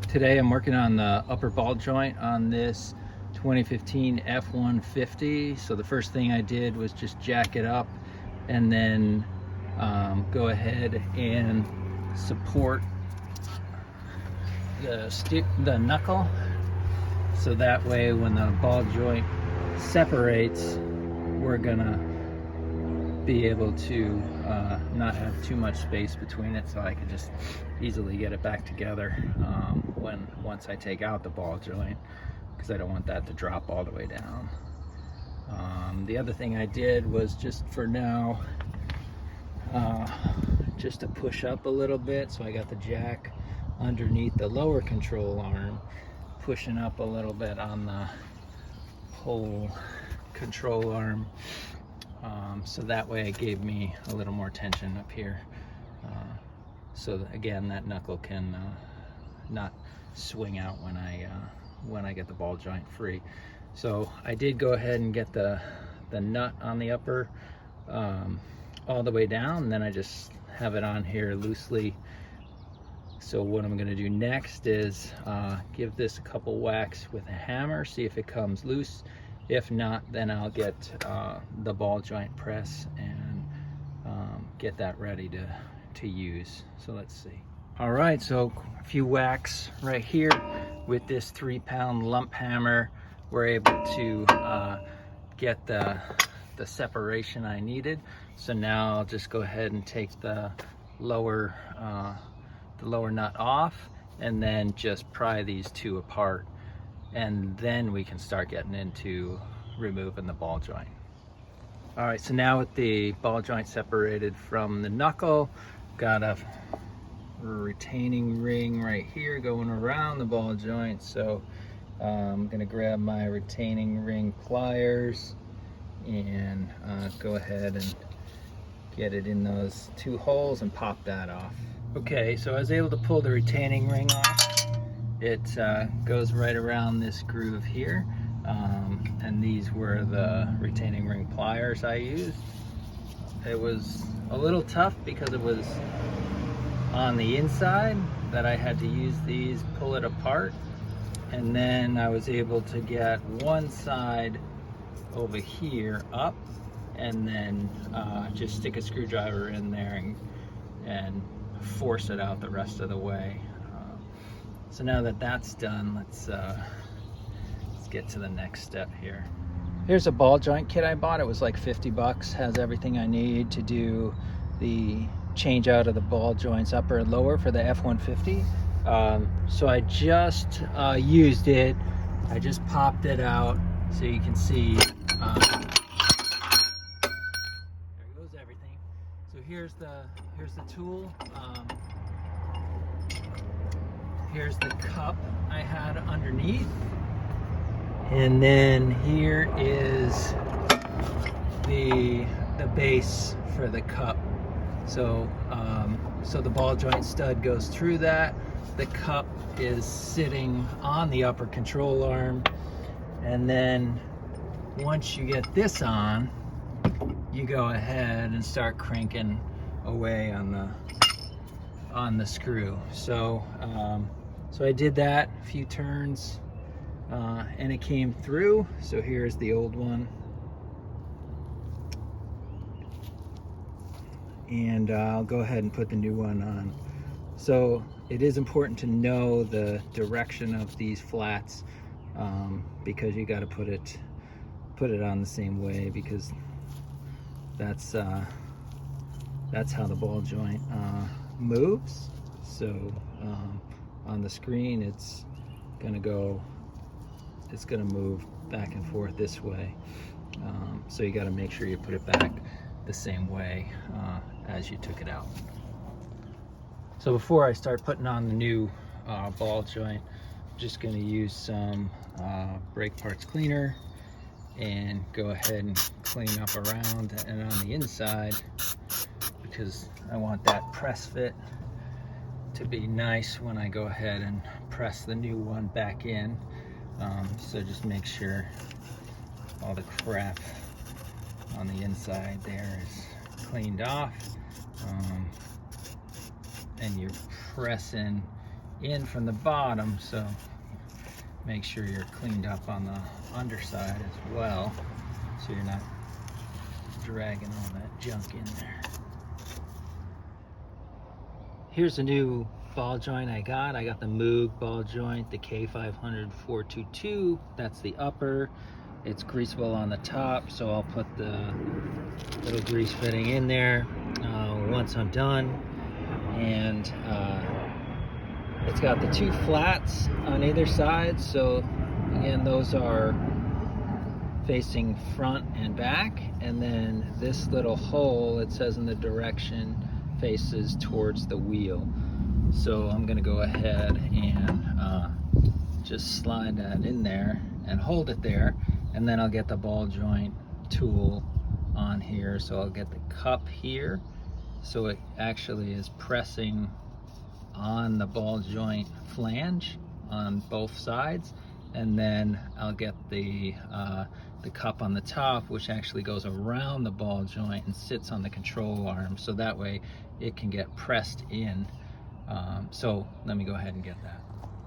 Today I'm working on the upper ball joint on this 2015 F150. So the first thing I did was just jack it up and then go ahead and support the knuckle, so that way when the ball joint separates, we're gonna be able to not have too much space between it, so I can just easily get it back together once I take out the ball joint, because I don't want that to drop all the way down. The other thing I did was just for now just to push up a little bit, so I got the jack underneath the lower control arm, pushing up a little bit on the whole control arm, so that way it gave me a little more tension up here, so that, again, that knuckle can not swing out when I get the ball joint free. So I did go ahead and get the nut on the upper all the way down, and then I just have it on here loosely. So what I'm going to do next is give this a couple whacks with a hammer, see if it comes loose. If not, then I'll get the ball joint press and get that ready to use. So let's see. All right, so a few whacks right here with this 3-pound lump hammer. We're able to get the separation I needed. So now I'll just go ahead and take the lower nut off and then just pry these two apart, and then we can start getting into removing the ball joint. All right, so now with the ball joint separated from the knuckle, got a retaining ring right here going around the ball joint. So I'm gonna grab my retaining ring pliers and go ahead and get it in those two holes and pop that off. Okay, so I was able to pull the retaining ring off. It goes right around this groove here, and these were the retaining ring pliers I used. It was a little tough because it was on the inside that I had to use these, pull it apart, and then I was able to get one side over here up, and then just stick a screwdriver in there and force it out the rest of the way. So now that that's done, let's get to the next step here. Here's a ball joint kit I bought. It was like 50 bucks. Has everything I need to do the change out of the ball joints upper and lower for the F150. So I just used it. I just popped it out so you can see. There goes everything. So here's the tool. Here's the cup I had underneath, and then here is the base for the cup. So so the ball joint stud goes through that. The cup is sitting on the upper control arm, and then once you get this on, you go ahead and start cranking away on the screw. So so I did that a few turns, and it came through. So here's the old one, and I'll go ahead and put the new one on. So it is important to know the direction of these flats, because you got to put it on the same way, because that's how the ball joint moves. So on the screen, it's gonna move back and forth this way. So you got to make sure you put it back the same way as you took it out. So before I start putting on the new ball joint, I'm just going to use some brake parts cleaner and go ahead and clean up around and on the inside, because I want that press fit to be nice when I go ahead and press the new one back in. So just make sure all the crap on the inside there is cleaned off, and you're pressing in from the bottom, so make sure you're cleaned up on the underside as well, so you're not dragging all that junk in there. Here's a new ball joint I got. I got the Moog ball joint, the K500 422. That's the upper. It's greasable on the top, so I'll put the little grease fitting in there once I'm done. And it's got the two flats on either side, so again, those are facing front and back, and then this little hole, it says in the direction, faces towards the wheel. So I'm gonna go ahead and just slide that in there and hold it there, and then I'll get the ball joint tool on here. So I'll get the cup here, so it actually is pressing on the ball joint flange on both sides, and then I'll get the cup on the top, which actually goes around the ball joint and sits on the control arm, so that way it can get pressed in. So let me go ahead and get that.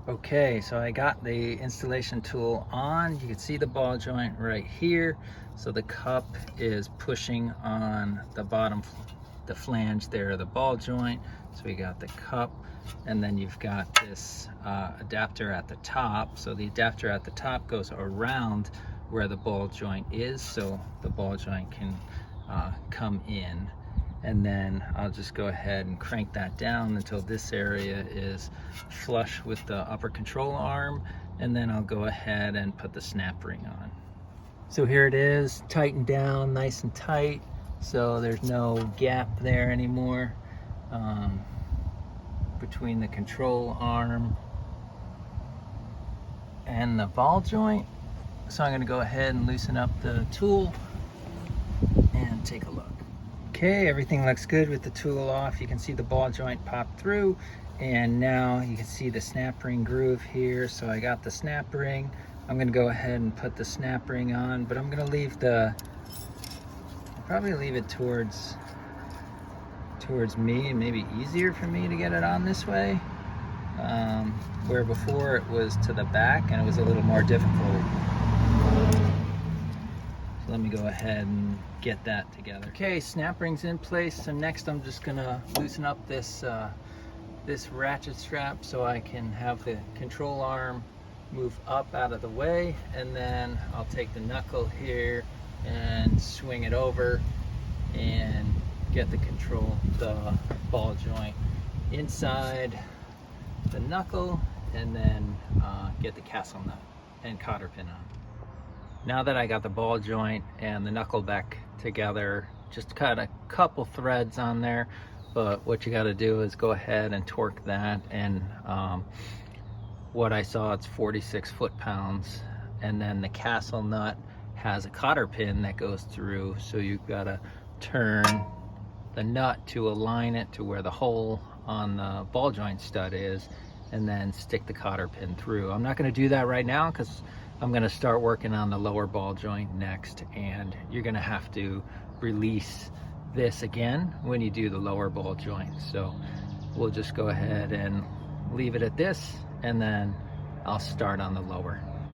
Okay, so I got the installation tool on. You can see the ball joint right here. So the cup is pushing on the bottom, the flange there of the ball joint. So we got the cup, and then you've got this adapter at the top. So the adapter at the top goes around where the ball joint is, so the ball joint can come in. And then I'll just go ahead and crank that down until this area is flush with the upper control arm, and then I'll go ahead and put the snap ring on. So here it is, tightened down nice and tight, so there's no gap there anymore between the control arm and the ball joint. So I'm going to go ahead and loosen up the tool and take a look. Okay, everything looks good with the tool off. You can see the ball joint pop through, and now you can see the snap ring groove here. So I got the snap ring. I'm going to go ahead and put the snap ring on, but I'm going to leave I'll probably leave it towards me, and maybe easier for me to get it on this way, where before it was to the back and it was a little more difficult. So let me go ahead and get that together. Okay, snap ring's in place, so next I'm just gonna loosen up this this ratchet strap so I can have the control arm move up out of the way, and then I'll take the knuckle here and swing it over and get the ball joint inside the knuckle, and then get the castle nut and cotter pin on. Now that I got the ball joint and the knuckle back together, just cut a couple threads on there, but what you got to do is go ahead and torque that, and what I saw, it's 46 foot-pounds, and then the castle nut has a cotter pin that goes through, so you've got to turn the nut to align it to where the hole on the ball joint stud is, and then stick the cotter pin through. I'm not going to do that right now because I'm going to start working on the lower ball joint next, and you're going to have to release this again when you do the lower ball joint. So we'll just go ahead and leave it at this, and then I'll start on the lower.